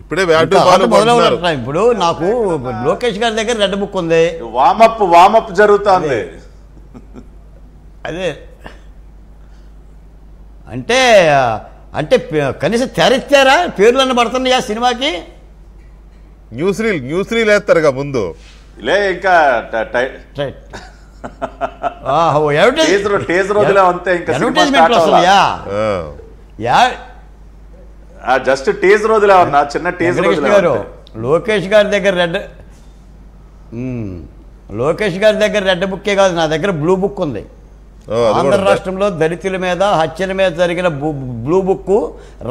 ఇప్పుడే ఇప్పుడు నాకు లోకేష్ గారి దగ్గర రెడ్ బుక్ ఉంది, వామప్ జరుగుతుంది. అదే అంటే అంటే కనీసం తెరిచారా? పేర్లన్నీ పడుతున్నాయా సినిమాకి? న్యూస్ రీల్ వేస్తారుగా ముందు లే, ఇంకా జస్ట్ టీజర్ వదిలే ఉన్నా, చిన్న టీజర్ గారు. లోకేష్ గారి దగ్గర రెడ్ బుక్కే కాదు, నా దగ్గర బ్లూ బుక్ ఉంది. ఆంధ్ర రాష్ట్రంలో దళితుల మీద హత్యల మీద జరిగిన బ్లూ బుక్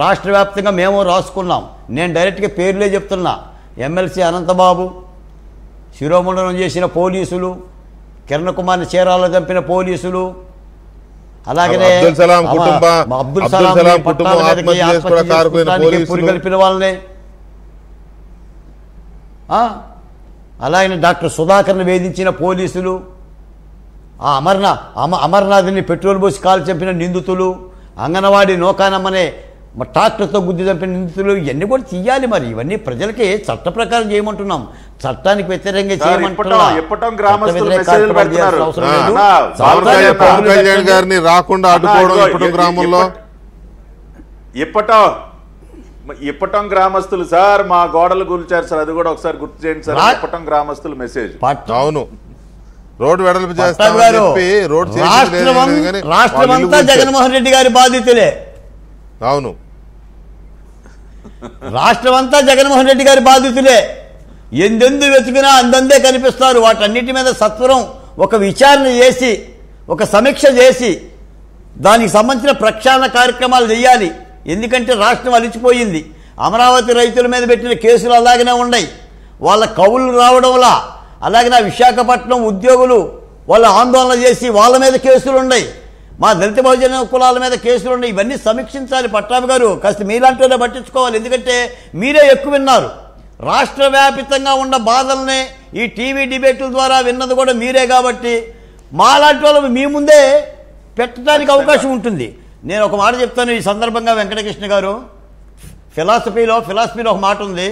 రాష్ట్ర వ్యాప్తంగా మేము రాసుకున్నాం. నేను డైరెక్ట్గా పేర్లే చెప్తున్నా. ఎమ్మెల్సీ అనంతబాబు, శిరోముండనం చేసిన పోలీసులు, కిరణ్ కుమార్ని చీరాల్లో చంపిన పోలీసులు, అలాగనే అబ్దుల్ సలాం పురిగల్పిన వాళ్ళని, అలాగనే డాక్టర్ సుధాకర్ని వేధించిన పోలీసులు, అమర్నాథ్ని పెట్రోల్ పోసి కాలు చంపిన నిందితులు, అంగన్వాడీ నోకానమ్మనే ట్రాక్టర్తో గుద్ది చంపిన నిందితులు, ఇవన్నీ కూడా తీయాలి. మరి ఇవన్నీ ప్రజలకి చట్ట ప్రకారం చేయమంటున్నాం, చట్టానికి వ్యతిరేకంగా చేయమంటున్నాం. ఇప్పటం గ్రామస్తులు సార్ మా గోడలు కూల్చారు సార్, అది కూడా ఒకసారి గుర్తు చేయండి సార్. ఇప్పటం గ్రామస్తులు మెసేజ్. అవును, రోడ్డు వెడల్పు చేస్తాం. రాష్ట్రమంతా జగన్మోహన్ రెడ్డి గారి బాధితులే. అవును, రాష్ట్రమంతా జగన్మోహన్ రెడ్డి గారి బాధితులే. ఎందెందు వెతికినా అందందే కనిపిస్తారు. వాటన్నిటి మీద సత్వరం ఒక విచారణ చేసి, ఒక సమీక్ష చేసి, దానికి సంబంధించిన ప్రక్షాళన కార్యక్రమాలు చేయాలి. ఎందుకంటే రాష్ట్రం అలిచిపోయింది. అమరావతి రైతుల మీద పెట్టిన కేసులు అలాగనే ఉన్నాయి. వాళ్ళ కవులు రావడంలా, అలాగే నా విశాఖపట్నం ఉద్యోగులు వాళ్ళు ఆందోళన చేసి వాళ్ళ మీద కేసులు ఉన్నాయి. మా దళిత బహుజన కులాల మీద కేసులు ఉన్నాయి. ఇవన్నీ సమీక్షించాలి. పట్టాభి గారు కాస్త మీలాంటినే పట్టించుకోవాలి. ఎందుకంటే మీరే ఎక్కువ విన్నారు. రాష్ట్ర వ్యాపితంగా ఉన్న బాధల్ని ఈ టీవీ డిబేట్ల ద్వారా విన్నది కూడా మీరే. కాబట్టి మాలాంటి వాళ్ళు మీ ముందే పెట్టడానికి అవకాశం ఉంటుంది. నేను ఒక మాట చెప్తాను ఈ సందర్భంగా. వెంకటకృష్ణ గారు, ఫిలాసఫీలో ఒక మాట ఉంది,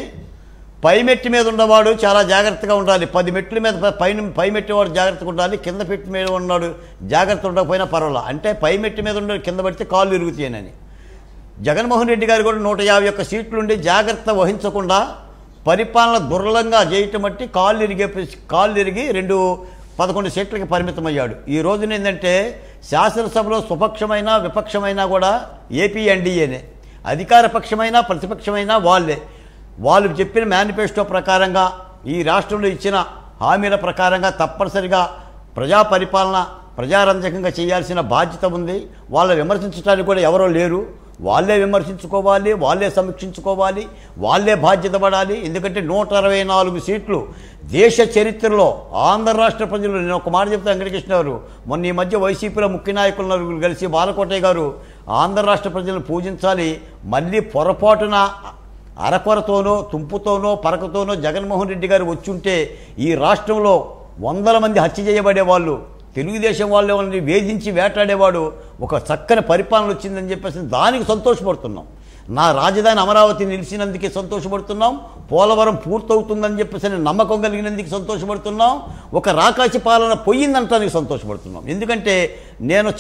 పై మెట్టి మీద ఉన్నవాడు చాలా జాగ్రత్తగా ఉండాలి, 10 మెట్ల మీద పై మెట్టి వాడు జాగ్రత్తగా ఉండాలి, కింద పెట్టి మీద ఉన్నాడు జాగ్రత్త ఉండకపోయినా పర్వాలా. అంటే పై మెట్టి మీద ఉన్న కింద పడితే కాళ్ళు ఇరుగుతాయని. జగన్మోహన్ రెడ్డి గారు కూడా 151 సీట్లుండి జాగ్రత్త వహించకుండా పరిపాలన దుర్లంగా చేయటం బట్టి కాళ్ళు ఇరిగి 11 సీట్లకి పరిమితమయ్యాడు. ఈ రోజున ఏంటంటే శాసనసభలో స్వపక్షమైన విపక్షమైనా కూడా ఏపీ ఎన్డీఏనే, అధికార పక్షమైనా ప్రతిపక్షమైనా వాళ్ళు చెప్పిన మేనిఫెస్టో ప్రకారంగా ఈ రాష్ట్రంలో ఇచ్చిన హామీల ప్రకారంగా తప్పనిసరిగా ప్రజా పరిపాలన ప్రజారంజకంగా చేయాల్సిన బాధ్యత ఉంది. వాళ్ళ విమర్శించడానికి కూడా ఎవరో లేరు. వాళ్ళే విమర్శించుకోవాలి, వాళ్ళే సమీక్షించుకోవాలి, వాళ్ళే బాధ్యత పడాలి. ఎందుకంటే 164 సీట్లు దేశ చరిత్రలో ఆంధ్ర రాష్ట్ర ప్రజలు. నేను ఒక మాట చెప్తాను వెంకటకృష్ణ గారు, మొన్న ఈ మధ్య వైసీపీలో ముఖ్య నాయకులు కలిసి బాలకోటయ్య గారు ఆంధ్ర రాష్ట్ర ప్రజలను పూజించాలి, మళ్ళీ పొరపాటున అరకొరతోనో తుంపుతోనో పరకతోనో జగన్మోహన్ రెడ్డి గారు వచ్చుంటే ఈ రాష్ట్రంలో 100 మంది హత్య చేయబడేవాళ్ళు, తెలుగుదేశం వాళ్ళని వేధించి వేటాడేవాడు, ఒక చక్కని పరిపాలన వచ్చిందని చెప్పేసి దానికి సంతోషపడుతున్నాం. నా రాజధాని అమరావతి నిలిచినందుకే సంతోషపడుతున్నాం. పోలవరం పూర్తవుతుందని చెప్పేసి నమ్మకం కలిగినందుకు సంతోషపడుతున్నాం. ఒక రాకాసి పాలన పోయిందంటానికి సంతోషపడుతున్నాం. ఎందుకంటే నేను